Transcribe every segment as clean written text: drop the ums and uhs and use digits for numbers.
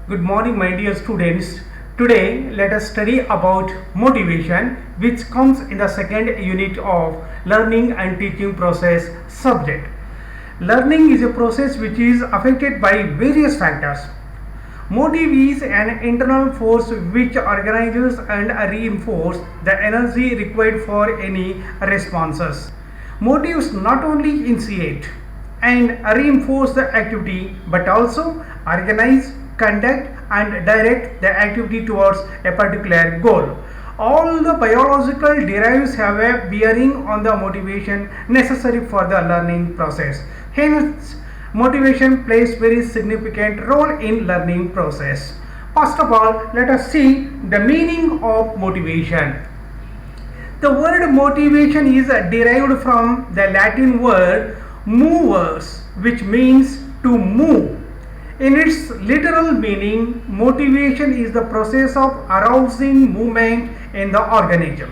Good morning, my dear students. Today, let us study about motivation, which comes in the second unit of learning and teaching process subject. Learning is a process which is affected by various factors. Motive is an internal force which organizes and reinforces the energy required for any responses. Motives not only initiate and reinforce the activity but also organize, conduct and direct the activity towards a particular goal. All the biological derives have a bearing on the motivation necessary for the learning process. Hence, motivation plays very significant role in learning process. First of all, let us see the meaning of motivation. The word motivation is derived from the Latin word movers, which means to move. In its literal meaning, motivation is the process of arousing movement in the organism.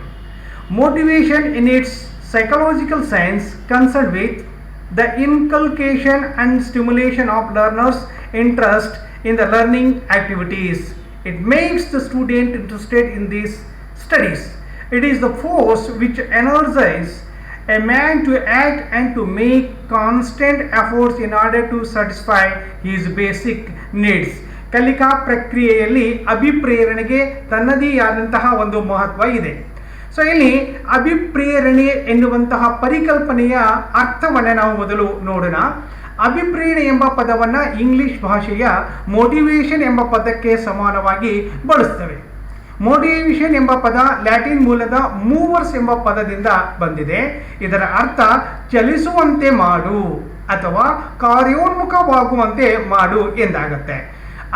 Motivation in its psychological sense concerned with the inculcation and stimulation of learners' interest in the learning activities. It makes the student interested in these studies. It is the force which energizes a man to act and to make constant efforts in order to satisfy his basic needs. ಕಲಿಕಾ ಪ್ರಕ್ರಿಯೆಯಲ್ಲಿ ಅಭಿಪ್ರೇರಣೆಗೆ ತನ್ನದೇ ಆದಂತಹ ಒಂದು ಮಹತ್ವ ಇದೆ. So ಇಲ್ಲಿ ಅಭಿಪ್ರೇರಣೆ ಎನ್ನುವಂತಹ ಪರಿಕಲ್ಪನೆಯ ಅರ್ಥವನ್ನು ನಾವು ಮೊದಲು ನೋಡೋಣ. ಅಭಿಪ್ರೇರಣೆ ಎಂಬ ಪದವನ್ನು ಇಂಗ್ಲಿಷ್ ಭಾಷೆಯ ಮೋಟಿವೇಶನ್ ಎಂಬ ಪದಕ್ಕೆ ಸಮಾನವಾಗಿ ಬಳಸ್ತೇವೆ. ಮೋಟಿವೇಶನ್ ಎಂಬ ಪದ ಲ್ಯಾಟಿನ್ ಮೂಲದ ಮೂವರ್ಸ್ ಎಂಬ ಪದದಿಂದ ಬಂದಿದೆ. ಇದರ ಅರ್ಥ ಚಲಿಸುವಂತೆ ಮಾಡು ಅಥವಾ ಕಾರ್ಯೋನ್ಮುಖವಾಗುವಂತೆ ಮಾಡು ಎಂದಾಗತ್ತೆ.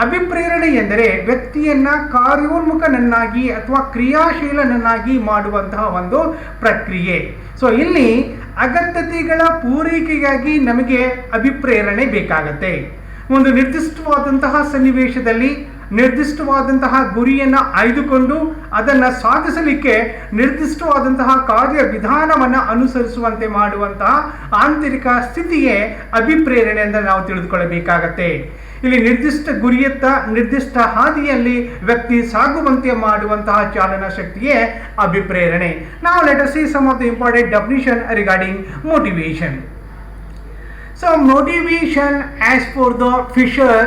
ಅಭಿಪ್ರೇರಣೆ ಎಂದರೆ ವ್ಯಕ್ತಿಯನ್ನ ಕಾರ್ಯೋನ್ಮುಖನನ್ನಾಗಿ ಅಥವಾ ಕ್ರಿಯಾಶೀಲನನ್ನಾಗಿ ಮಾಡುವಂತಹ ಒಂದು ಪ್ರಕ್ರಿಯೆ. ಸೊ ಇಲ್ಲಿ ಅಗತ್ಯತೆಗಳ ಪೂರೈಕೆಗಾಗಿ ನಮಗೆ ಅಭಿಪ್ರೇರಣೆ ಬೇಕಾಗತ್ತೆ. ಒಂದು ನಿರ್ದಿಷ್ಟವಾದಂತಹ ಸನ್ನಿವೇಶದಲ್ಲಿ ನಿರ್ದಿಷ್ಟವಾದಂತಹ ಗುರಿಯನ್ನು ಆಯ್ದುಕೊಂಡು ಅದನ್ನು ಸಾಧಿಸಲಿಕ್ಕೆ ನಿರ್ದಿಷ್ಟವಾದಂತಹ ಕಾರ್ಯವಿಧಾನವನ್ನು ಅನುಸರಿಸುವಂತೆ ಮಾಡುವಂತಹ ಆಂತರಿಕ ಸ್ಥಿತಿಯೇ ಅಭಿಪ್ರೇರಣೆ ಎಂದು ನಾವು ತಿಳಿದುಕೊಳ್ಳಬೇಕಾಗತ್ತೆ. ಇಲ್ಲಿ ನಿರ್ದಿಷ್ಟ ಗುರಿಯತ್ತ ನಿರ್ದಿಷ್ಟ ಹಾದಿಯಲ್ಲಿ ವ್ಯಕ್ತಿ ಸಾಗುವಂತೆ ಮಾಡುವಂತಹ ಚಾಲನಾ ಶಕ್ತಿಯೇ ಅಭಿಪ್ರೇರಣೆ. Now let us see some of the important definition regarding motivation. So motivation, as for the Fisher,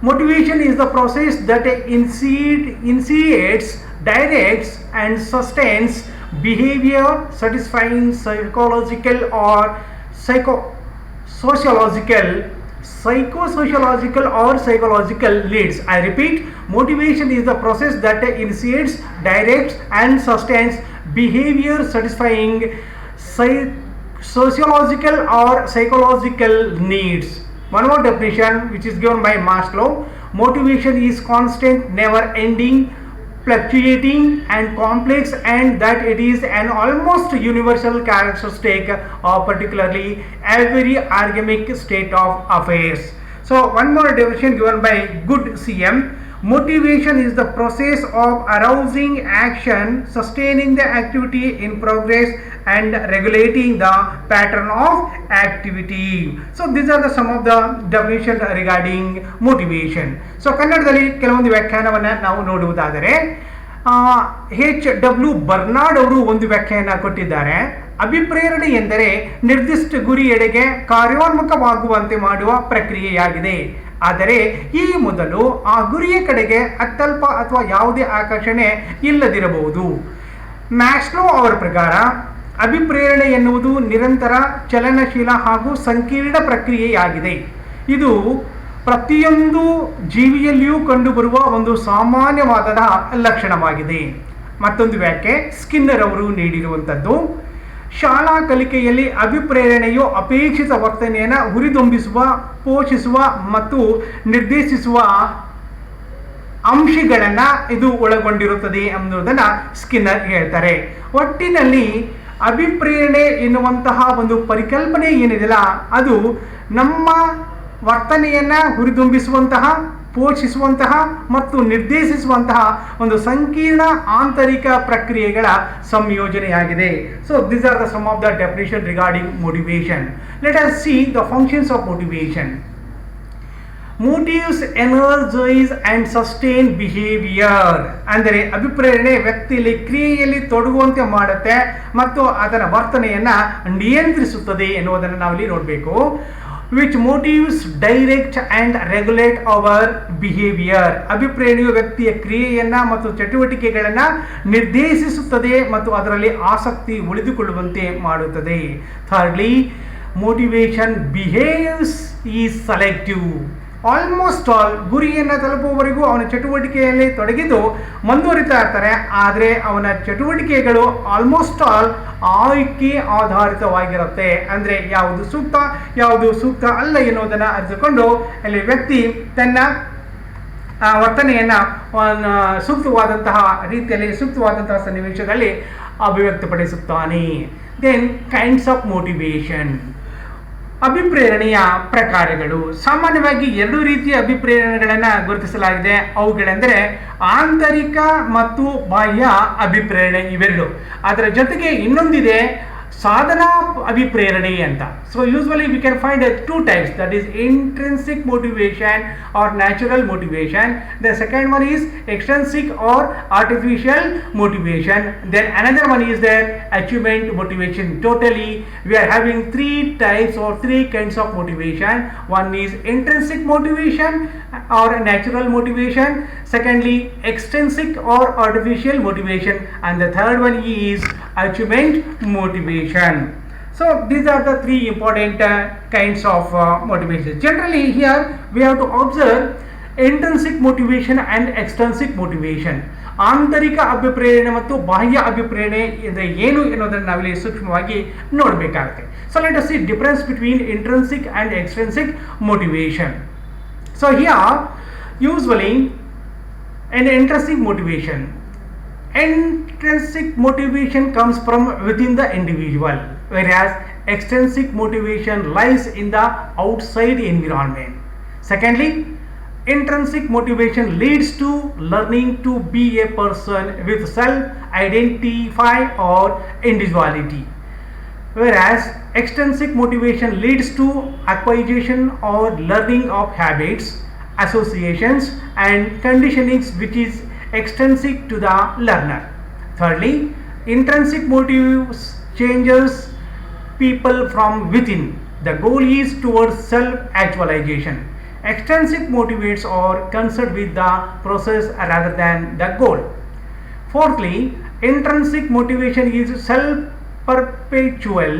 motivation is the process that initiates, directs and sustains behavior satisfying psychological or psychological needs. I repeat, motivation is the process that initiates, directs and sustains behavior satisfying sociological or psychological needs. One more definition which is given by Maslow. Motivation is constant, never ending, fluctuating and complex, and that it is an almost universal characteristic of particularly every organic state of affairs. So one more definition given by Good CM. Motivation is the process of arousing action, sustaining the activity in progress and regulating the pattern of activity. So these are the some of the definitions regarding motivation. So ಕನ್ನಡದಲ್ಲಿ ಕೆಲವೊಂದು ವ್ಯಾಖ್ಯಾನವನ್ನು ನಾವು ನೋಡುವುದಾದರೆ H.W. Bernard ಅವರು ಒಂದು ವ್ಯಾಖ್ಯಾನ ಕೊಟ್ಟಿದ್ದಾರೆ. ಅಭಿಪ್ರೇರಣೆ ಎಂದರೆ ನಿರ್ದಿಷ್ಟ ಗುರಿಯೆಡೆಗೆ ಕಾರ್ಯೋನ್ಮುಖವಾಗುವಂತೆ ಮಾಡುವ ಪ್ರಕ್ರಿಯೆಯಾಗಿದೆ. ಆದರೆ ಈ ಮೊದಲು ಆ ಗುರಿಯ ಕಡೆಗೆ ಅತ್ಯಲ್ಪ ಅಥವಾ ಯಾವುದೇ ಆಕರ್ಷಣೆ ಇಲ್ಲದಿರಬಹುದು. ಮ್ಯಾಸ್ಲೋ ಅವರ ಪ್ರಕಾರ ಅಭಿಪ್ರೇರಣೆ ಎನ್ನುವುದು ನಿರಂತರ, ಚಲನಶೀಲ ಹಾಗೂ ಸಂಕೀರ್ಣ ಪ್ರಕ್ರಿಯೆಯಾಗಿದೆ. ಇದು ಪ್ರತಿಯೊಂದು ಜೀವಿಯಲ್ಲಿಯೂ ಕಂಡುಬರುವ ಒಂದು ಸಾಮಾನ್ಯವಾದ ಲಕ್ಷಣವಾಗಿದೆ. ಮತ್ತೊಂದು ವ್ಯಾಖ್ಯೆ ಸ್ಕಿನ್ನರ್ ಅವರು ನೀಡಿರುವಂಥದ್ದು, ಶಾಲಾ ಕಲಿಕೆಯಲ್ಲಿ ಅಭಿಪ್ರೇರಣೆಯು ಅಪೇಕ್ಷಿತ ವರ್ತನೆಯನ್ನು ಹುರಿದುಂಬಿಸುವ, ಪೋಷಿಸುವ ಮತ್ತು ನಿರ್ದೇಶಿಸುವ ಅಂಶಗಳನ್ನು ಇದು ಒಳಗೊಂಡಿರುತ್ತದೆ ಎಂಬುದನ್ನು ಸ್ಕಿನ್ನರ್ ಹೇಳ್ತಾರೆ. ಒಟ್ಟಿನಲ್ಲಿ ಅಭಿಪ್ರೇರಣೆ ಎನ್ನುವಂತಹ ಒಂದು ಪರಿಕಲ್ಪನೆ ಏನಿದೆಯಲ್ಲ, ಅದು ನಮ್ಮ ವರ್ತನೆಯನ್ನು ಹುರಿದುಂಬಿಸುವಂತಹ, ಪೋಷಿಸುವಂತಹ ಮತ್ತು ನಿರ್ದೇಶಿಸುವಂತಹ ಒಂದು ಸಂಕೀರ್ಣ ಆಂತರಿಕ ಪ್ರಕ್ರಿಯೆಗಳ ಸಂಯೋಜನೆಯಾಗಿದೆ. So these are the some of the definition regarding motivation. Let us see the functions of motivation. Motives energise and sustain behaviour. ಅಂದರೆ ಅಭಿಪ್ರೇರಣೆ ವ್ಯಕ್ತಿಯಲ್ಲಿ ಕ್ರಿಯೆಯಲ್ಲಿ ತೊಡಗುವಂತೆ ಮಾಡುತ್ತೆ ಮತ್ತು ಅದರ ವರ್ತನೆಯನ್ನ ನಿಯಂತ್ರಿಸುತ್ತದೆ ಎನ್ನುವುದನ್ನು ನಾವಿಲ್ಲಿ ನೋಡಬೇಕು. Which motives direct and regulate our behaviour. ಅಭಿಪ್ರೇರಣೆಯು ವ್ಯಕ್ತಿಯ ಕ್ರಿಯೆಯನ್ನ ಮತ್ತು ಚಟುವಟಿಕೆಗಳನ್ನ ನಿರ್ದೇಶಿಸುತ್ತದೆ ಮತ್ತು ಅದರಲ್ಲಿ ಆಸಕ್ತಿ ಉಳಿದುಕೊಳ್ಳುವಂತೆ ಮಾಡುತ್ತದೆ. Thirdly, motivation behaves is selective. Almost all ಗುರಿಯನ್ನು ತಲುಪುವವರೆಗೂ ಅವನ ಚಟುವಟಿಕೆಯಲ್ಲಿ ತೊಡಗಿದ್ದು ಮುಂದುವರಿತಾ ಇರ್ತಾರೆ. ಆದರೆ ಅವನ ಚಟುವಟಿಕೆಗಳು ಆಲ್ಮೋಸ್ಟ್ ಆಲ್ ಆಯ್ಕೆ ಆಧಾರಿತವಾಗಿರುತ್ತೆ. ಅಂದರೆ ಯಾವುದು ಸೂಕ್ತ ಯಾವುದು ಸೂಕ್ತ ಅಲ್ಲ ಎನ್ನುವುದನ್ನು ಅರಿತುಕೊಂಡು ಅಲ್ಲಿ ವ್ಯಕ್ತಿ ತನ್ನ ವರ್ತನೆಯನ್ನು ಸೂಕ್ತವಾದಂತಹ ರೀತಿಯಲ್ಲಿ ಸೂಕ್ತವಾದಂತಹ ಸನ್ನಿವೇಶದಲ್ಲಿ ಅಭಿವ್ಯಕ್ತಪಡಿಸುತ್ತಾನೆ. Then kinds of motivation. ಅಭಿಪ್ರೇರಣೆಯ ಪ್ರಕಾರಗಳು. ಸಾಮಾನ್ಯವಾಗಿ ಎರಡು ರೀತಿಯ ಅಭಿಪ್ರೇರಣೆಗಳನ್ನು ಗುರುತಿಸಲಾಗಿದೆ. ಅವುಗಳೆಂದರೆ ಆಂತರಿಕ ಮತ್ತು ಬಾಹ್ಯ ಅಭಿಪ್ರೇರಣೆ, ಇವೆರಡು. ಅದರ ಜೊತೆಗೆ ಇನ್ನೊಂದಿದೆ ಸಾಧನಾ ಅಭಿಪ್ರೇರಣೆ ಅಂತ. So usually we can find two types, that is intrinsic motivation or natural motivation. The second one is extrinsic or artificial motivation. Then another one is the achievement motivation. Totally we are having three types or three kinds of motivation. One is intrinsic motivation or natural motivation, secondly extrinsic or artificial motivation, and the third one is achievement motivation. So these are the three important kinds of motivation. Generally here we have to observe intrinsic motivation and extrinsic motivation. ಆಂತರಿಕ ಅಭಿಪ್ರೇರಣೆ ಮತ್ತು ಬಾಹ್ಯ ಅಭಿಪ್ರೇರಣೆ ಅಂದರೆ ಏನು ಎನ್ನುವುದನ್ನು ನಾವಿಲ್ಲಿ ಸೂಕ್ಷ್ಮವಾಗಿ ನೋಡಬೇಕಾಗುತ್ತೆ. So let us see difference between intrinsic and extrinsic motivation. So here usually an intrinsic motivation. Intrinsic motivation comes from within the individual, whereas extrinsic motivation lies in the outside environment. Secondly, intrinsic motivation leads to learning to be a person with self-identify or individuality, whereas extrinsic motivation leads to acquisition or learning of habits, associations and conditionings which is extrinsic to the learner. Thirdly, intrinsic motives changes people from within. The goal is towards self-actualization. Extrinsic motivates are concerned with the process rather than the goal. Fourthly, intrinsic motivation is self-perpetual,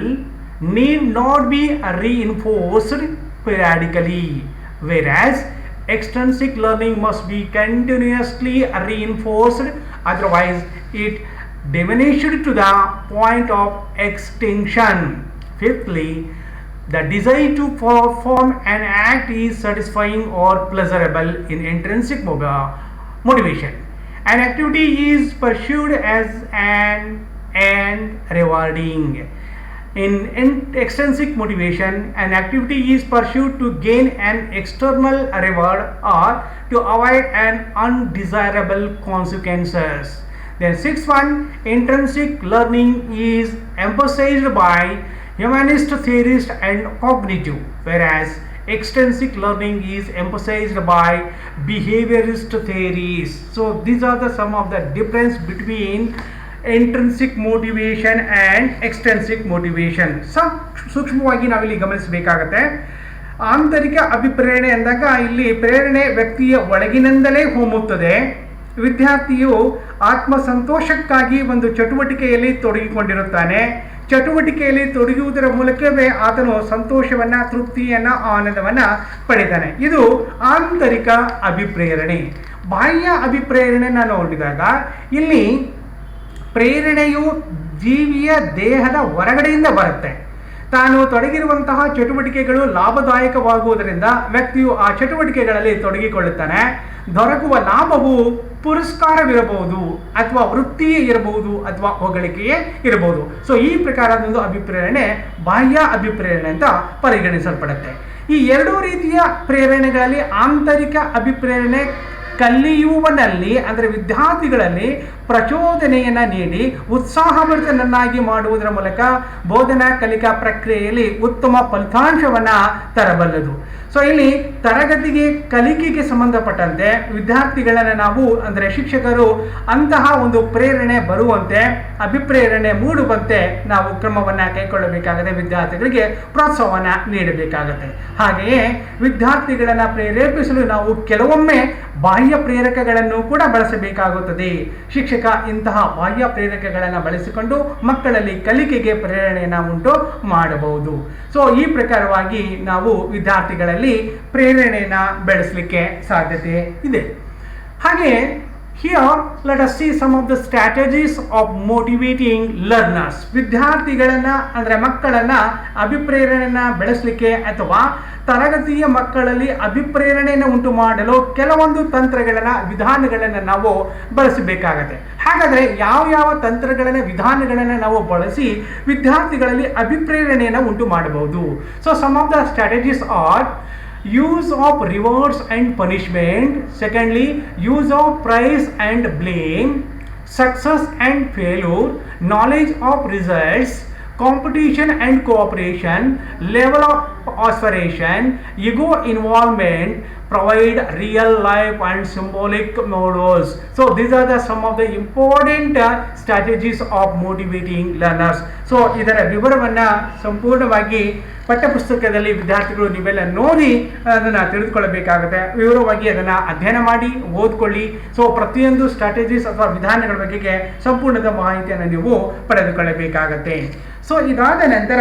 need not be reinforced periodically, whereas extrinsic learning must be continuously reinforced, otherwise it diminished to the point of extinction. Fifthly, the desire to perform an act is satisfying or pleasurable in intrinsic motivation. An activity is pursued as an rewarding. In extrinsic motivation, an activity is pursued to gain an external reward or to avoid an undesirable consequences. Then sixth one, intrinsic learning is emphasized by humanist theorists and cognitive, whereas extrinsic learning is emphasized by behaviorist theories. So these are the some of the difference between intrinsic motivation and extrinsic motivation. ಸೂಕ್ಷ್ಮವಾಗಿ ನಾವಿಲ್ಲಿ ಗಮನಿಸಬೇಕಾಗತ್ತೆ. ಆಂತರಿಕ ಅಭಿಪ್ರೇರಣೆ ಅಂದಾಗ ಇಲ್ಲಿ ಪ್ರೇರಣೆ ವ್ಯಕ್ತಿಯ ಒಳಗಿನಿಂದಲೇ ಹೊಮ್ಮುತ್ತದೆ. ವಿದ್ಯಾರ್ಥಿಯು ಆತ್ಮಸಂತೋಷಕ್ಕಾಗಿ ಒಂದು ಚಟುವಟಿಕೆಯಲ್ಲಿ ತೊಡಗಿಕೊಂಡಿರುತ್ತಾನೆ. ಚಟುವಟಿಕೆಯಲ್ಲಿ ತೊಡಗುವುದರ ಮೂಲಕವೇ ಆತನು ಸಂತೋಷವನ್ನು, ತೃಪ್ತಿಯನ್ನು, ಆನಂದವನ್ನು ಪಡೆದಾನೆ. ಇದು ಆಂತರಿಕ ಅಭಿಪ್ರೇರಣೆ. ಬಾಹ್ಯ ಅಭಿಪ್ರೇರಣೆಯನ್ನು ನೋಡಿದಾಗ ಇಲ್ಲಿ ಪ್ರೇರಣೆಯು ಜೀವಿಯ ದೇಹದ ಹೊರಗಡೆಯಿಂದ ಬರುತ್ತೆ. ತಾನು ತೊಡಗಿರುವಂತಹ ಚಟುವಟಿಕೆಗಳು ಲಾಭದಾಯಕವಾಗುವುದರಿಂದ ವ್ಯಕ್ತಿಯು ಆ ಚಟುವಟಿಕೆಗಳಲ್ಲಿ ತೊಡಗಿಕೊಳ್ಳುತ್ತಾನೆ. ದೊರಕುವ ಲಾಭವು ಪುರಸ್ಕಾರವಿರಬಹುದು ಅಥವಾ ವೃತ್ತಿಯೇ ಇರಬಹುದು ಅಥವಾ ಹೊಗಳಿಕೆಯೇ ಇರಬಹುದು. ಸೊ ಈ ಪ್ರಕಾರದ ಅಭಿಪ್ರೇರಣೆ ಬಾಹ್ಯ ಅಭಿಪ್ರೇರಣೆ ಅಂತ ಪರಿಗಣಿಸಲ್ಪಡುತ್ತೆ. ಈ ಎರಡೂ ರೀತಿಯ ಪ್ರೇರಣೆಗಳಲ್ಲಿ ಆಂತರಿಕ ಅಭಿಪ್ರೇರಣೆ ಕಲಿಯುವನಲ್ಲಿ ಅಂದರೆ ವಿದ್ಯಾರ್ಥಿಗಳಲ್ಲಿ ಪ್ರಚೋದನೆಯನ್ನು ನೀಡಿ ಉತ್ಸಾಹಭರಿತನನ್ನಾಗಿ ಮಾಡುವುದರ ಮೂಲಕ ಬೋಧನಾ ಕಲಿಕಾ ಪ್ರಕ್ರಿಯೆಯಲ್ಲಿ ಉತ್ತಮ ಫಲಿತಾಂಶವನ್ನು ತರಬಲ್ಲದು. ಸೊ ಇಲ್ಲಿ ತರಗತಿಗೆ ಕಲಿಕೆಗೆ ಸಂಬಂಧಪಟ್ಟಂತೆ ವಿದ್ಯಾರ್ಥಿಗಳನ್ನು ನಾವು ಅಂದರೆ ಶಿಕ್ಷಕರು ಅಂತಹ ಒಂದು ಪ್ರೇರಣೆ ಬರುವಂತೆ ಅಭಿಪ್ರೇರಣೆ ಮೂಡುವಂತೆ ನಾವು ಕ್ರಮವನ್ನು ಕೈಗೊಳ್ಳಬೇಕಾಗುತ್ತೆ, ವಿದ್ಯಾರ್ಥಿಗಳಿಗೆ ಪ್ರೋತ್ಸಾಹವನ್ನು ನೀಡಬೇಕಾಗುತ್ತೆ. ಹಾಗೆಯೇ ವಿದ್ಯಾರ್ಥಿಗಳನ್ನು ಪ್ರೇರೇಪಿಸಲು ನಾವು ಕೆಲವೊಮ್ಮೆ ಬಾಹ್ಯ ಪ್ರೇರಕಗಳನ್ನು ಕೂಡ ಬಳಸಬೇಕಾಗುತ್ತದೆ. ಶಿಕ್ಷಕ ಇಂತಹ ಬಾಹ್ಯ ಪ್ರೇರಕಗಳನ್ನು ಬಳಸಿಕೊಂಡು ಮಕ್ಕಳಲ್ಲಿ ಕಲಿಕೆಗೆ ಪ್ರೇರಣೆಯನ್ನು ಉಂಟು ಮಾಡಬಹುದು. ಸೊ ಈ ಪ್ರಕಾರವಾಗಿ ನಾವು ವಿದ್ಯಾರ್ಥಿಗಳಲ್ಲಿ ಪ್ರೇರಣೆಯನ್ನು ಬೆಳೆಸಲಿಕ್ಕೆ ಸಾಧ್ಯತೆ ಇದೆ. ಹಾಗೆ here let us see some of the strategies of motivating learners. ವಿದ್ಯಾರ್ಥಿಗಳನ್ನು ಅಂದರೆ ಮಕ್ಕಳನ್ನು ಅಭಿಪ್ರೇರಣೆಯನ್ನು ಬೆಳೆಸಲಿಕ್ಕೆ ಅಥವಾ ತರಗತಿಯ ಮಕ್ಕಳಲ್ಲಿ ಅಭಿಪ್ರೇರಣೆಯನ್ನು ಉಂಟು ಮಾಡಲು ಕೆಲವೊಂದು ತಂತ್ರಗಳನ್ನು ವಿಧಾನಗಳನ್ನು ನಾವು ಬಳಸಬೇಕಾಗತ್ತೆ. ಹಾಗಾದರೆ ಯಾವ ತಂತ್ರಗಳನ್ನು ವಿಧಾನಗಳನ್ನು ನಾವು ಬಳಸಿ ವಿದ್ಯಾರ್ಥಿಗಳಲ್ಲಿ ಅಭಿಪ್ರೇರಣೆಯನ್ನು ಉಂಟು ಮಾಡಬಹುದು? So some of the strategies are use of rewards and punishment, secondly use of praise and blame, success and failure, knowledge of results, competition and cooperation, level of aspiration, ego involvement, provide real life and symbolic models. So these are the some of the important strategies of motivating learners. So ಇದರ ವಿವರವನ್ನು ಸಂಪೂರ್ಣವಾಗಿ ಪಠ್ಯಪುಸ್ತಕದಲ್ಲಿ ವಿದ್ಯಾರ್ಥಿಗಳು ನೀವೆಲ್ಲ ನೋಡಿ ಅದನ್ನು ತಿಳಿದುಕೊಳ್ಳಬೇಕಾಗುತ್ತೆ. ವಿವರವಾಗಿ ಅದನ್ನು ಅಧ್ಯಯನ ಮಾಡಿ ಓದ್ಕೊಳ್ಳಿ. ಸೊ ಪ್ರತಿಯೊಂದು ಸ್ಟ್ರಾಟಜೀಸ್ ಅಥವಾ ವಿಧಾನಗಳ ಬಗೆಗೆ ಸಂಪೂರ್ಣದ ಮಾಹಿತಿಯನ್ನು ನೀವು ಪಡೆದುಕೊಳ್ಳಬೇಕಾಗತ್ತೆ. ಸೊ ಇದಾದ ನಂತರ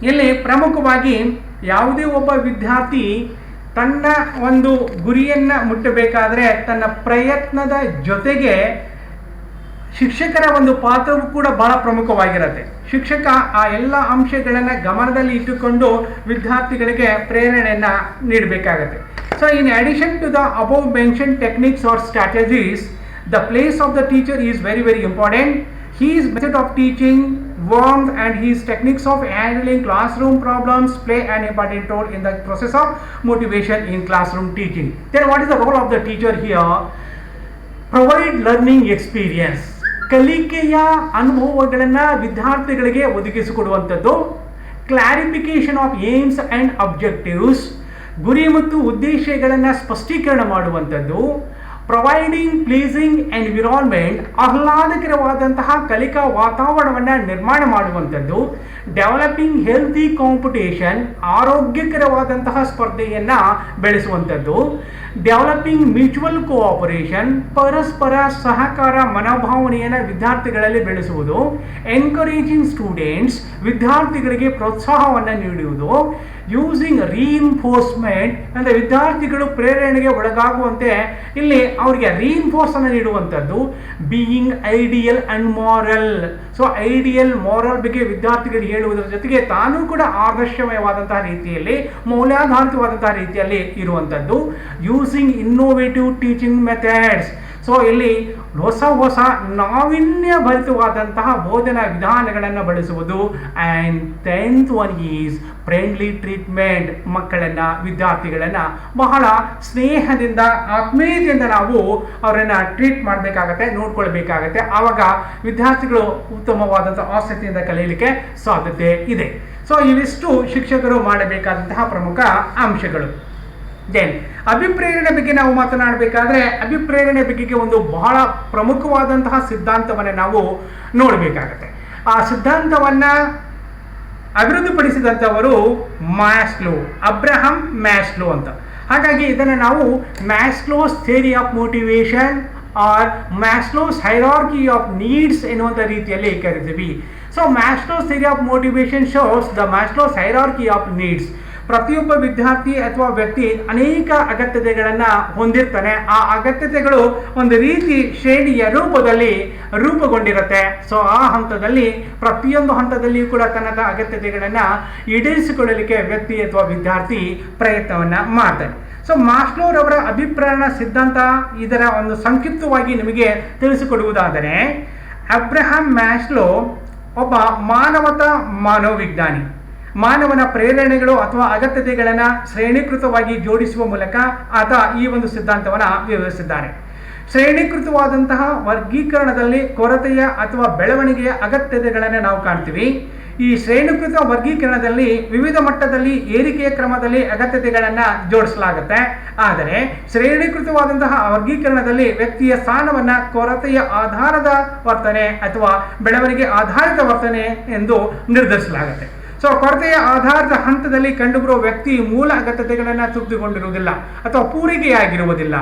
ಇಲ್ಲಿ ಪ್ರಮುಖವಾಗಿ ಯಾವುದೇ ಒಬ್ಬ ವಿದ್ಯಾರ್ಥಿ ತನ್ನ ಒಂದು ಗುರಿಯನ್ನು ಮುಟ್ಟಬೇಕಾದ್ರೆ ತನ್ನ ಪ್ರಯತ್ನದ ಜೊತೆಗೆ ಶಿಕ್ಷಕರ ಒಂದು ಪಾತ್ರವು ಕೂಡ ಬಹಳ ಪ್ರಮುಖವಾಗಿರುತ್ತೆ. ಶಿಕ್ಷಕ ಆ ಎಲ್ಲ ಅಂಶಗಳನ್ನು ಗಮನದಲ್ಲಿ ಇಟ್ಟುಕೊಂಡು ವಿದ್ಯಾರ್ಥಿಗಳಿಗೆ ಪ್ರೇರಣೆಯನ್ನು ನೀಡಬೇಕಾಗತ್ತೆ. So in addition to the above mention techniques or strategies, the place of the teacher is very very important. His method of teaching, warmth and his techniques of handling classroom problems play an important role in the process of motivation in classroom teaching. Then what is the role of the teacher here? Provide learning experience. ಕಲಿಕೆಯ ಅನುಭವಗಳನ್ನು ವಿದ್ಯಾರ್ಥಿಗಳಿಗೆ ಒದಗಿಸಿಕೊಡುವಂಥದ್ದು. Clarification of aims and objectives, ಗುರಿ ಮತ್ತು ಉದ್ದೇಶಗಳನ್ನು ಸ್ಪಷ್ಟೀಕರಣ ಮಾಡುವಂಥದ್ದು. Providing pleasing environment, ಆಹ್ಲಾದಕರವಾದಂತಹ ಕಲಿಕಾ ವಾತಾವರಣವನ್ನು ನಿರ್ಮಾಣ ಮಾಡುವಂಥದ್ದು. ಡೆವಲಪಿಂಗ್ ಹೆಲ್ತಿ ಕಾಂಪಿಟೇಷನ್, ಆರೋಗ್ಯಕರವಾದಂತಹ ಸ್ಪರ್ಧೆಯನ್ನು ಬೆಳೆಸುವಂಥದ್ದು. ಡೆವಲಪಿಂಗ್ ಮ್ಯೂಚುವಲ್ ಕೋಆಪರೇಷನ್, ಪರಸ್ಪರ ಸಹಕಾರ ಮನೋಭಾವನೆಯನ್ನು ವಿದ್ಯಾರ್ಥಿಗಳಲ್ಲಿ ಬೆಳೆಸುವುದು. ಎನ್ಕರೇಜಿಂಗ್ ಸ್ಟೂಡೆಂಟ್ಸ್, ವಿದ್ಯಾರ್ಥಿಗಳಿಗೆ ಪ್ರೋತ್ಸಾಹವನ್ನು ನೀಡುವುದು. ಯೂಸಿಂಗ್ ರೀಇನ್ಫೋರ್ಸ್ಮೆಂಟ್ ಅಂದರೆ ವಿದ್ಯಾರ್ಥಿಗಳು ಪ್ರೇರಣೆಗೆ ಒಳಗಾಗುವಂತೆ ಇಲ್ಲಿ ಅವರಿಗೆ ರೀಇನ್ಫೋರ್ಸ್ ಅನ್ನು ನೀಡುವಂಥದ್ದು. Being ideal and moral, so ideal moral ಬಗ್ಗೆ ವಿದ್ಯಾರ್ಥಿಗಳಿಗೆ ಹೇಳುವುದರ ಜೊತೆಗೆ ತಾನೂ ಕೂಡ ಆದರ್ಶಮಯವಾದಂತಹ ರೀತಿಯಲ್ಲಿ ಮೌಲ್ಯಾಧಾರಿತವಾದಂತಹ ರೀತಿಯಲ್ಲಿ ಇರುವಂಥದ್ದು. Using innovative teaching methods, so ಇಲ್ಲಿ ಹೊಸ ನಾವಿನ್ಯ ಭರಿತವಾದಂತಹ ಬೋಧನಾ ವಿಧಾನಗಳನ್ನು ಬಳಸುವುದು. And 10th one is friendly treatment, ಮಕ್ಕಳನ್ನು ವಿದ್ಯಾರ್ಥಿಗಳನ್ನು ಬಹಳ ಸ್ನೇಹದಿಂದ ಆತ್ಮೀಯತೆಯಿಂದ ನಾವು ಅವರನ್ನು ಟ್ರೀಟ್ ಮಾಡಬೇಕಾಗತ್ತೆ, ನೋಡ್ಕೊಳ್ಬೇಕಾಗತ್ತೆ. ಆವಾಗ ವಿದ್ಯಾರ್ಥಿಗಳು ಉತ್ತಮವಾದಂಥ ಆಸಕ್ತಿಯಿಂದ ಕಲಿಯಲಿಕ್ಕೆ ಸಾಧ್ಯತೆ ಇದೆ. ಸೊ ಇವಿಷ್ಟು ಶಿಕ್ಷಕರು ಮಾಡಬೇಕಾದಂತಹ ಪ್ರಮುಖ ಅಂಶಗಳು. ದೆನ್ ಅಭಿಪ್ರೇರಣೆ ಬಗ್ಗೆ ನಾವು ಮಾತನಾಡಬೇಕಾದ್ರೆ ಅಭಿಪ್ರೇರಣೆ ಬಗೆಗೆ ಒಂದು ಬಹಳ ಪ್ರಮುಖವಾದಂತಹ ಸಿದ್ಧಾಂತವನ್ನು ನಾವು ನೋಡಬೇಕಾಗತ್ತೆ. ಆ ಸಿದ್ಧಾಂತವನ್ನು ಅಭಿವೃದ್ಧಿಪಡಿಸಿದಂಥವರು ಮ್ಯಾಸ್ಲೋ, ಅಬ್ರಹಂ ಮ್ಯಾಸ್ಲೋ ಅಂತ. ಹಾಗಾಗಿ ಇದನ್ನು ನಾವು Maslow's theory of motivation or Maslow's hierarchy of needs ಎನ್ನುವಂಥ ರೀತಿಯಲ್ಲಿ ಕರಿತೀವಿ. So Maslow's theory of motivation shows the Maslow's hierarchy of needs. ಪ್ರತಿಯೊಬ್ಬ ವಿದ್ಯಾರ್ಥಿ ಅಥವಾ ವ್ಯಕ್ತಿ ಅನೇಕ ಅಗತ್ಯತೆಗಳನ್ನು ಹೊಂದಿರ್ತಾನೆ. ಆ ಅಗತ್ಯತೆಗಳು ಒಂದು ರೀತಿ ಶ್ರೇಣಿಯ ರೂಪದಲ್ಲಿ ರೂಪುಗೊಂಡಿರುತ್ತೆ. ಸೊ ಆ ಹಂತದಲ್ಲಿ ಪ್ರತಿಯೊಂದು ಹಂತದಲ್ಲಿಯೂ ಕೂಡ ತನ್ನ ಅಗತ್ಯತೆಗಳನ್ನು ಈಡೇರಿಸಿಕೊಳ್ಳಲಿಕ್ಕೆ ವ್ಯಕ್ತಿ ಅಥವಾ ವಿದ್ಯಾರ್ಥಿ ಪ್ರಯತ್ನವನ್ನು ಮಾಡ್ತಾನೆ. ಸೊ ಮಾಸ್ಲೋರವರ ಅಭಿಪ್ರೇರಣಾ ಸಿದ್ಧಾಂತ ಇದರ ಒಂದು ಸಂಕ್ಷಿಪ್ತವಾಗಿ ನಿಮಗೆ ತಿಳಿಸಿಕೊಡುವುದಾದರೆ, ಅಬ್ರಹಂ ಮ್ಯಾಸ್ಲೋ ಒಬ್ಬ ಮಾನವತಾ ಮನೋವಿಜ್ಞಾನಿ. ಮಾನವನ ಪ್ರೇರಣೆಗಳು ಅಥವಾ ಅಗತ್ಯತೆಗಳನ್ನು ಶ್ರೇಣೀಕೃತವಾಗಿ ಜೋಡಿಸುವ ಮೂಲಕ ಆತ ಈ ಒಂದು ಸಿದ್ಧಾಂತವನ್ನು ವಿವರಿಸಿದ್ದಾನೆ. ಶ್ರೇಣೀಕೃತವಾದಂತಹ ವರ್ಗೀಕರಣದಲ್ಲಿ ಕೊರತೆಯ ಅಥವಾ ಬೆಳವಣಿಗೆಯ ಅಗತ್ಯತೆಗಳನ್ನು ನಾವು ಕಾಣ್ತೀವಿ. ಈ ಶ್ರೇಣೀಕೃತ ವರ್ಗೀಕರಣದಲ್ಲಿ ವಿವಿಧ ಮಟ್ಟದಲ್ಲಿ ಏರಿಕೆಯ ಕ್ರಮದಲ್ಲಿ ಅಗತ್ಯತೆಗಳನ್ನು ಜೋಡಿಸಲಾಗುತ್ತೆ. ಆದರೆ ಶ್ರೇಣೀಕೃತವಾದಂತಹ ವರ್ಗೀಕರಣದಲ್ಲಿ ವ್ಯಕ್ತಿಯ ಸ್ಥಾನವನ್ನು ಕೊರತೆಯ ಆಧಾರದ ವರ್ತನೆ ಅಥವಾ ಬೆಳವಣಿಗೆ ಆಧಾರಿತ ವರ್ತನೆ ಎಂದು ನಿರ್ಧರಿಸಲಾಗುತ್ತೆ. ಸೊ ಕೊರತೆಯ ಆಧಾರದ ಹಂತದಲ್ಲಿ ಕಂಡುಬರುವ ವ್ಯಕ್ತಿ ಮೂಲ ಅಗತ್ಯತೆಗಳನ್ನು ತೃಪ್ತಿಗೊಂಡಿರುವುದಿಲ್ಲ ಅಥವಾ ಪೂರೈಕೆಯಾಗಿರುವುದಿಲ್ಲ.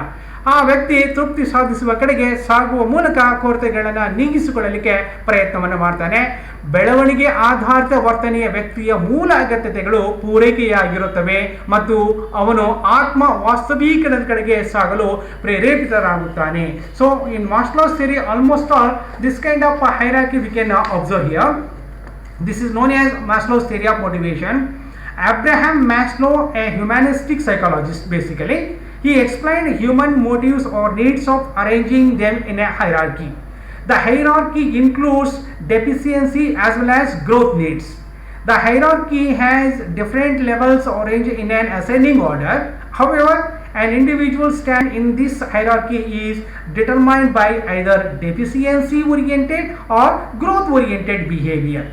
ಆ ವ್ಯಕ್ತಿ ತೃಪ್ತಿ ಸಾಧಿಸುವ ಕಡೆಗೆ ಸಾಗುವ ಮೂಲಕ ಕೊರತೆಗಳನ್ನು ನೀಗಿಸಿಕೊಳ್ಳಲಿಕ್ಕೆ ಪ್ರಯತ್ನವನ್ನು ಮಾಡ್ತಾನೆ. ಬೆಳವಣಿಗೆ ಆಧಾರಿತ ವರ್ತನೆಯ ವ್ಯಕ್ತಿಯ ಮೂಲ ಅಗತ್ಯತೆಗಳು ಪೂರೈಕೆಯಾಗಿರುತ್ತವೆ ಮತ್ತು ಅವನು ಆತ್ಮ ವಾಸ್ತವೀಕರಣದ ಕಡೆಗೆ ಸಾಗಲು ಪ್ರೇರೇಪಿತರಾಗುತ್ತಾನೆ. So in Maslow's theory almost all this kind of hierarchy we can observe ಹಿಯರ್. This is known as Maslow's theory of motivation. Abraham Maslow, a humanistic psychologist, basically, he explained human motives or needs of arranging them in a hierarchy. The hierarchy includes deficiency as well as growth needs. The hierarchy has different levels arranged in an ascending order. However, an individual stand in this hierarchy is determined by either deficiency oriented or growth oriented behavior.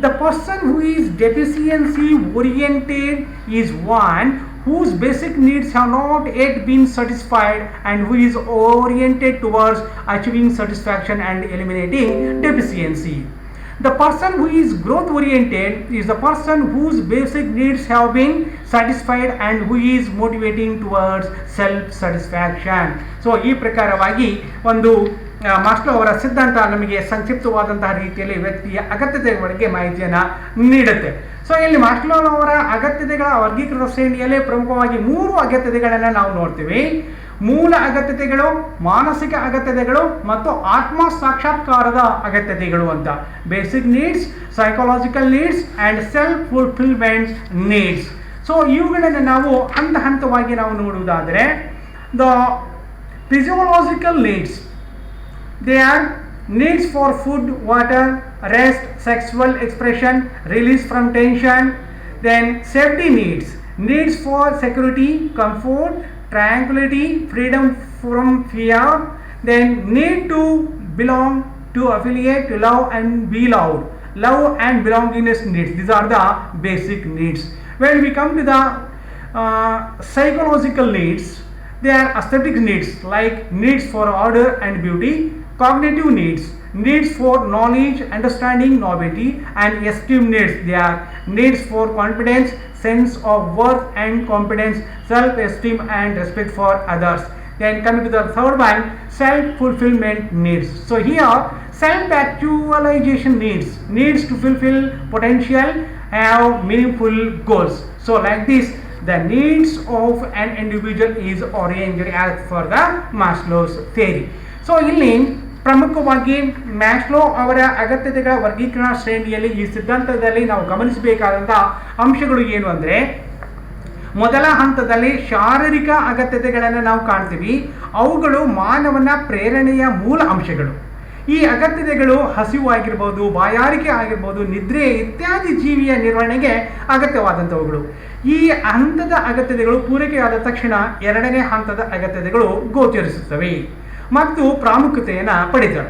The person who is deficiency oriented is one whose basic needs have not yet been satisfied and who is oriented towards achieving satisfaction and eliminating deficiency. The person who is growth oriented is the person whose basic needs have been satisfied and who is motivating towards self satisfaction. So ಈ ಪ್ರಕಾರವಾಗಿ ಒಂದು Maslow ಅವರ ಸಿದ್ಧಾಂತ ನಮಗೆ ಸಂಕ್ಷಿಪ್ತವಾದಂತಹ ರೀತಿಯಲ್ಲಿ ವ್ಯಕ್ತಿಯ ಅಗತ್ಯತೆಗಳ ಬಗ್ಗೆ ಮಾಹಿತಿಯನ್ನು ನೀಡುತ್ತೆ. ಸೊ ಇಲ್ಲಿ ಮಾಸ್ಲೋ ಅವರ ಅಗತ್ಯತೆಗಳ ವರ್ಗೀಕೃತ ಶ್ರೇಣಿಯಲ್ಲಿ ಪ್ರಮುಖವಾಗಿ 3 ಅಗತ್ಯತೆಗಳನ್ನು ನಾವು ನೋಡ್ತೀವಿ. ಮೂಲ ಅಗತ್ಯತೆಗಳು, ಮಾನಸಿಕ ಅಗತ್ಯತೆಗಳು ಮತ್ತು ಆತ್ಮ ಸಾಕ್ಷಾತ್ಕಾರದ ಅಗತ್ಯತೆಗಳು ಅಂತ. Basic needs, psychological needs and self fulfilment needs. So ಇವುಗಳನ್ನು ನಾವು ಹಂತ ಹಂತವಾಗಿ ನಾವು ನೋಡುವುದಾದರೆ, the physiological needs, they are needs for food, water, rest, sexual expression, release from tension. Then safety needs for security, comfort, tranquility, freedom from fear. Then need to belong, to affiliate, to love and be loved. Love and belongingness needs, these are the basic needs. When we come to the psychological needs, they are aesthetic needs like needs for order and beauty, cognitive needs for knowledge, understanding, novelty, and esteem needs. They are needs for confidence, sense of worth and competence, self-esteem and respect for others. Then coming to the third one, self-fulfillment needs. So here self-actualization needs to fulfill potential, have meaningful goals. So like this, the needs of an individual is oriented as per the Maslow's theory. So ಇಲ್ಲಿ ಪ್ರಮುಖವಾಗಿ Maslow ಅವರ ಅಗತ್ಯತೆಗಳ ವರ್ಗೀಕರಣ ಶ್ರೇಣಿಯಲ್ಲಿ ಈ ಸಿದ್ಧಾಂತದಲ್ಲಿ ನಾವು ಗಮನಿಸಬೇಕಾದಂಥ ಅಂಶಗಳು ಏನು ಅಂದರೆ, ಮೊದಲ ಹಂತದಲ್ಲಿ ಶಾರೀರಿಕ ಅಗತ್ಯತೆಗಳನ್ನು ನಾವು ಕಾಣ್ತೀವಿ. ಅವುಗಳು ಮಾನವನ ಪ್ರೇರಣೆಯ ಮೂಲ ಅಂಶಗಳು. ಈ ಅಗತ್ಯತೆಗಳು ಹಸಿವು ಆಗಿರ್ಬೋದು, ಬಾಯಾರಿಕೆ ಆಗಿರ್ಬೋದು, ನಿದ್ರೆ ಇತ್ಯಾದಿ ಜೀವಿಯ ನಿರ್ವಹಣೆಗೆ ಅಗತ್ಯವಾದಂಥವುಗಳು. ಈ ಹಂತದ ಅಗತ್ಯತೆಗಳು ಪೂರೈಕೆಯಾದ ತಕ್ಷಣ ಎರಡನೇ ಹಂತದ ಅಗತ್ಯತೆಗಳು ಗೋಚರಿಸುತ್ತವೆ ಮತ್ತು ಪ್ರಾಮುಖ್ಯತೆಯನ್ನು ಪಡೆದವು.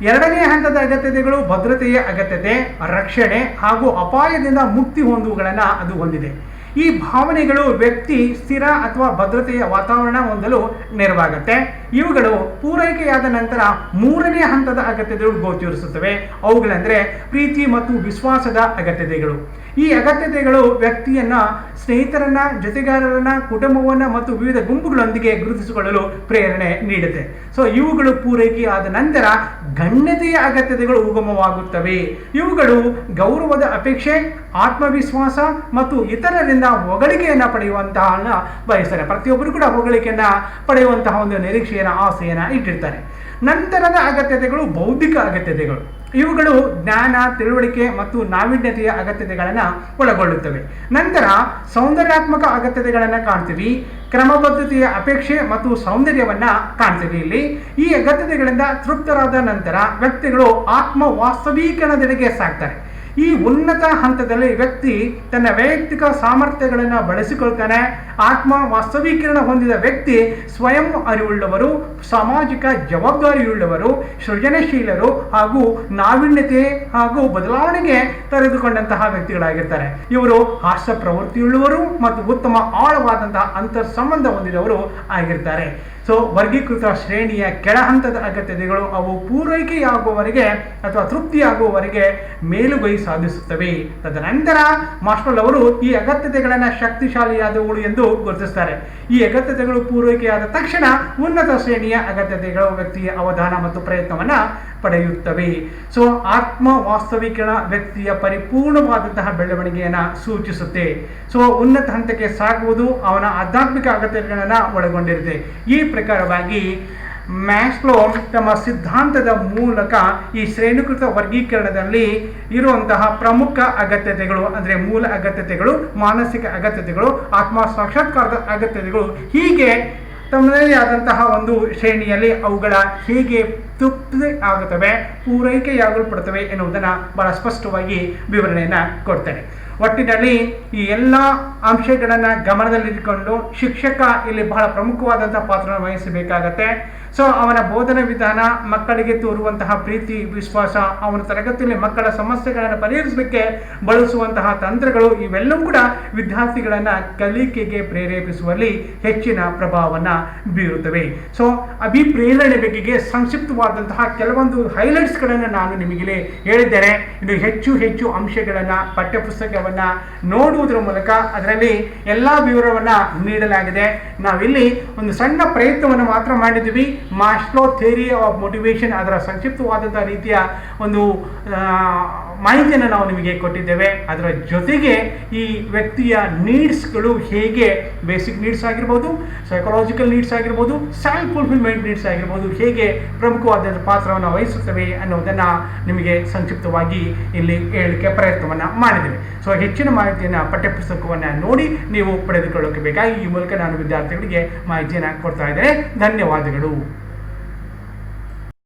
ಎರಡನೇ ಹಂತದ ಅಗತ್ಯತೆಗಳು ಭದ್ರತೆಯ ಅಗತ್ಯತೆ, ರಕ್ಷಣೆ ಹಾಗೂ ಅಪಾಯದಿಂದ ಮುಕ್ತಿ ಹೊಂದುವುಗಳನ್ನು ಅದು ಹೊಂದಿದೆ. ಈ ಭಾವನೆಗಳು ವ್ಯಕ್ತಿ ಸ್ಥಿರ ಅಥವಾ ಭದ್ರತೆಯ ವಾತಾವರಣ ಹೊಂದಲು ನೆರವಾಗುತ್ತೆ. ಇವುಗಳು ಪೂರೈಕೆಯಾದ ನಂತರ ಮೂರನೇ ಹಂತದ ಅಗತ್ಯತೆಗಳು ಗೋಚರಿಸುತ್ತವೆ. ಅವುಗಳೆಂದರೆ ಪ್ರೀತಿ ಮತ್ತು ವಿಶ್ವಾಸದ ಅಗತ್ಯತೆಗಳು. ಈ ಅಗತ್ಯತೆಗಳು ವ್ಯಕ್ತಿಯನ್ನ, ಸ್ನೇಹಿತರನ್ನ, ಜೊತೆಗಾರರನ್ನ, ಕುಟುಂಬವನ್ನ ಮತ್ತು ವಿವಿಧ ಗುಂಪುಗಳೊಂದಿಗೆ ಗುರುತಿಸಿಕೊಳ್ಳಲು ಪ್ರೇರಣೆ ನೀಡುತ್ತೆ. ಸೊ ಇವುಗಳು ಪೂರೈಕೆಯಾದ ನಂತರ ಗಣ್ಯತೆಯ ಅಗತ್ಯತೆಗಳು ಉಗಮವಾಗುತ್ತವೆ. ಇವುಗಳು ಗೌರವದ ಅಪೇಕ್ಷೆ, ಆತ್ಮವಿಶ್ವಾಸ ಮತ್ತು ಇತರರಿಂದ ಹೊಗಳಿಕೆಯನ್ನು ಪಡೆಯುವಂತಹ ಬಯಸ್ತಾರೆ. ಪ್ರತಿಯೊಬ್ಬರು ಕೂಡ ಹೊಗಳಿಕೆಯನ್ನು ಪಡೆಯುವಂತಹ ಒಂದು ನಿರೀಕ್ಷೆಯನ್ನು, ಆಸೆಯನ್ನು ಇಟ್ಟಿರ್ತಾರೆ. ನಂತರದ ಅಗತ್ಯತೆಗಳು ಬೌದ್ಧಿಕ ಅಗತ್ಯತೆಗಳು. ಇವುಗಳು ಜ್ಞಾನ, ತಿಳುವಳಿಕೆ ಮತ್ತು ನಾವೀನ್ಯತೆಯ ಅಗತ್ಯತೆಗಳನ್ನು ಒಳಗೊಳ್ಳುತ್ತವೆ. ನಂತರ ಸೌಂದರ್ಯಾತ್ಮಕ ಅಗತ್ಯತೆಗಳನ್ನು ಕಾಣ್ತೀವಿ. ಕ್ರಮಬದ್ಧತೆಯ ಅಪೇಕ್ಷೆ ಮತ್ತು ಸೌಂದರ್ಯವನ್ನು ಕಾಣ್ತೀವಿ. ಇಲ್ಲಿ ಈ ಅಗತ್ಯತೆಗಳಿಂದ ತೃಪ್ತರಾದ ನಂತರ ವ್ಯಕ್ತಿಗಳು ಆತ್ಮ ವಾಸ್ತವೀಕರಣದೆಡೆಗೆ ಸಾಗ್ತಾರೆ. ಈ ಉನ್ನತ ಹಂತದಲ್ಲಿ ವ್ಯಕ್ತಿ ತನ್ನ ವೈಯಕ್ತಿಕ ಸಾಮರ್ಥ್ಯಗಳನ್ನು ಬಳಸಿಕೊಳ್ತಾನೆ. ಆತ್ಮ ವಾಸ್ತವೀಕರಣ ಹೊಂದಿದ ವ್ಯಕ್ತಿ ಸ್ವಯಂ ಅರಿವುಳ್ಳವರು, ಸಾಮಾಜಿಕ ಜವಾಬ್ದಾರಿಯುಳ್ಳವರು, ಸೃಜನಶೀಲರು ಹಾಗೂ ನಾವೀನ್ಯತೆ ಹಾಗೂ ಬದಲಾವಣೆಗೆ ತೆರೆದುಕೊಂಡಂತಹ ವ್ಯಕ್ತಿಗಳಾಗಿರ್ತಾರೆ. ಇವರು ಹಾಸ್ಯ ಪ್ರವೃತ್ತಿಯುಳ್ಳವರು ಮತ್ತು ಉತ್ತಮ ಆಳವಾದಂತಹ ಅಂತರ್ ಸಂಬಂಧ ಹೊಂದಿದವರು ಆಗಿರ್ತಾರೆ. ಸೊ ವರ್ಗೀಕೃತ ಶ್ರೇಣಿಯ ಕೆಳ ಹಂತದ ಅಗತ್ಯತೆಗಳು ಅವು ಪೂರೈಕೆಯಾಗುವವರೆಗೆ ಅಥವಾ ತೃಪ್ತಿಯಾಗುವವರೆಗೆ ಮೇಲುಗೈ ಸಾಧಿಸುತ್ತವೆ. ತದನಂತರ ಮಾಸ್ಲೋ ಅವರು ಈ ಅಗತ್ಯತೆಗಳನ್ನು ಶಕ್ತಿಶಾಲಿಯಾದವುಗಳು ಎಂದು ಗುರುತಿಸ್ತಾರೆ. ಈ ಅಗತ್ಯತೆಗಳು ಪೂರೈಕೆಯಾದ ತಕ್ಷಣ ಉನ್ನತ ಶ್ರೇಣಿಯ ಅಗತ್ಯತೆಗಳು ವ್ಯಕ್ತಿಯ ಅವಧಾನ ಮತ್ತು ಪ್ರಯತ್ನವನ್ನು ಪಡೆಯುತ್ತವೆ. ಸೊ ಆತ್ಮ ವಾಸ್ತವೀಕರಣ ವ್ಯಕ್ತಿಯ ಪರಿಪೂರ್ಣವಾದಂತಹ ಬೆಳವಣಿಗೆಯನ್ನು ಸೂಚಿಸುತ್ತೆ. ಸೊ ಉನ್ನತ ಹಂತಕ್ಕೆ ಸಾಗುವುದು ಅವನ ಆಧ್ಯಾತ್ಮಿಕ ಅಗತ್ಯತೆಗಳನ್ನು ಒಳಗೊಂಡಿರುತ್ತೆ. ಈ ಪ್ರಕಾರವಾಗಿ ಮ್ಯಾಸ್ಲೋ ತಮ್ಮ ಸಿದ್ಧಾಂತದ ಮೂಲಕ ಈ ಶ್ರೇಣೀಕೃತ ವರ್ಗೀಕರಣದಲ್ಲಿ ಇರುವಂತಹ ಪ್ರಮುಖ ಅಗತ್ಯತೆಗಳು ಅಂದರೆ ಮೂಲ ಅಗತ್ಯತೆಗಳು, ಮಾನಸಿಕ ಅಗತ್ಯತೆಗಳು, ಆತ್ಮ ಸಾಕ್ಷಾತ್ಕಾರದ ಅಗತ್ಯತೆಗಳು ಹೀಗೆ ತಮ್ಮದೇ ಆದಂತಹ ಒಂದು ಶ್ರೇಣಿಯಲ್ಲಿ ಅವುಗಳ ಹೇಗೆ ತೃಪ್ತಿ ಆಗುತ್ತವೆ, ಪೂರೈಕೆಯಾಗಲ್ಪಡುತ್ತವೆ ಎನ್ನುವುದನ್ನು ಬಹಳ ಸ್ಪಷ್ಟವಾಗಿ ವಿವರಣೆಯನ್ನು ಕೊಡ್ತೇನೆ. ಒಟ್ಟಿನಲ್ಲಿ ಈ ಎಲ್ಲ ಅಂಶಗಳನ್ನು ಗಮನದಲ್ಲಿಟ್ಟುಕೊಂಡು ಶಿಕ್ಷಕ ಇಲ್ಲಿ ಬಹಳ ಪ್ರಮುಖವಾದಂತಹ ಪಾತ್ರವನ್ನು ವಹಿಸಬೇಕಾಗತ್ತೆ. ಸೊ ಅವನ ಬೋಧನಾ ವಿಧಾನ, ಮಕ್ಕಳಿಗೆ ತೋರುವಂತಹ ಪ್ರೀತಿ ವಿಶ್ವಾಸ, ಅವನ ತರಗತಿಯಲ್ಲಿ ಮಕ್ಕಳ ಸಮಸ್ಯೆಗಳನ್ನು ಪರಿಹರಿಸಲಿಕ್ಕೆ ಬಳಸುವಂತಹ ತಂತ್ರಗಳು ಇವೆಲ್ಲವೂ ಕೂಡ ವಿದ್ಯಾರ್ಥಿಗಳನ್ನು ಕಲಿಕೆಗೆ ಪ್ರೇರೇಪಿಸುವಲ್ಲಿ ಹೆಚ್ಚಿನ ಪ್ರಭಾವವನ್ನು ಬೀರುತ್ತವೆ. ಸೊ ಅಭಿಪ್ರೇರಣೆ ಬಗೆಗೆ ಸಂಕ್ಷಿಪ್ತವಾದಂತಹ ಕೆಲವೊಂದು ಹೈಲೈಟ್ಸ್ಗಳನ್ನು ನಾನು ನಿಮಗೆ ಹೇಳಿದ್ದೇನೆ. ಇನ್ನು ಹೆಚ್ಚು ಅಂಶಗಳನ್ನು ಪಠ್ಯಪುಸ್ತಕವನ್ನು ನೋಡುವುದರ ಮೂಲಕ ಅದರಲ್ಲಿ ಎಲ್ಲ ವಿವರವನ್ನು ನೀಡಲಾಗಿದೆ. ನಾವಿಲ್ಲಿ ಒಂದು ಸಣ್ಣ ಪ್ರಯತ್ನವನ್ನು ಮಾತ್ರ ಮಾಡಿದ್ದೀವಿ. ಮಾಸ್ಲೋ ಥಿಯರಿ ಆಫ್ ಮೋಟಿವೇಶನ್ ಅದರ ಸಂಕ್ಷಿಪ್ತವಾದಂಥ ರೀತಿಯ ಒಂದು ಮಾಹಿತಿಯನ್ನು ನಾವು ನಿಮಗೆ ಕೊಟ್ಟಿದ್ದೇವೆ. ಅದರ ಜೊತೆಗೆ ಈ ವ್ಯಕ್ತಿಯ ನೀಡ್ಸ್ಗಳು ಹೇಗೆ ಬೇಸಿಕ್ ನೀಡ್ಸ್ ಆಗಿರ್ಬೋದು, ಸೈಕಾಲಜಿಕಲ್ ನೀಡ್ಸ್ ಆಗಿರ್ಬೋದು, ಸೆಲ್ಫ್ ಫುಲ್ಫಿಲ್ಮೆಂಟ್ ನೀಡ್ಸ್ ಆಗಿರ್ಬೋದು ಹೇಗೆ ಪ್ರಮುಖವಾದ ಪಾತ್ರವನ್ನು ವಹಿಸುತ್ತವೆ ಅನ್ನೋದನ್ನು ನಿಮಗೆ ಸಂಕ್ಷಿಪ್ತವಾಗಿ ಇಲ್ಲಿ ಹೇಳಲಿಕ್ಕೆ ಪ್ರಯತ್ನವನ್ನು ಮಾಡಿದ್ದೇವೆ. ಸೊ ಹೆಚ್ಚಿನ ಮಾಹಿತಿಯನ್ನು ಪಠ್ಯಪುಸ್ತಕವನ್ನು ನೋಡಿ ನೀವು ಪಡೆದುಕೊಳ್ಳೋಕೆ ಬೇಕಾಗಿ ಈ ಮೂಲಕ ನಾನು ವಿದ್ಯಾರ್ಥಿಗಳಿಗೆ ಮಾಹಿತಿಯನ್ನು ಕೊಡ್ತಾ ಇದ್ದೇನೆ. ಧನ್ಯವಾದಗಳು.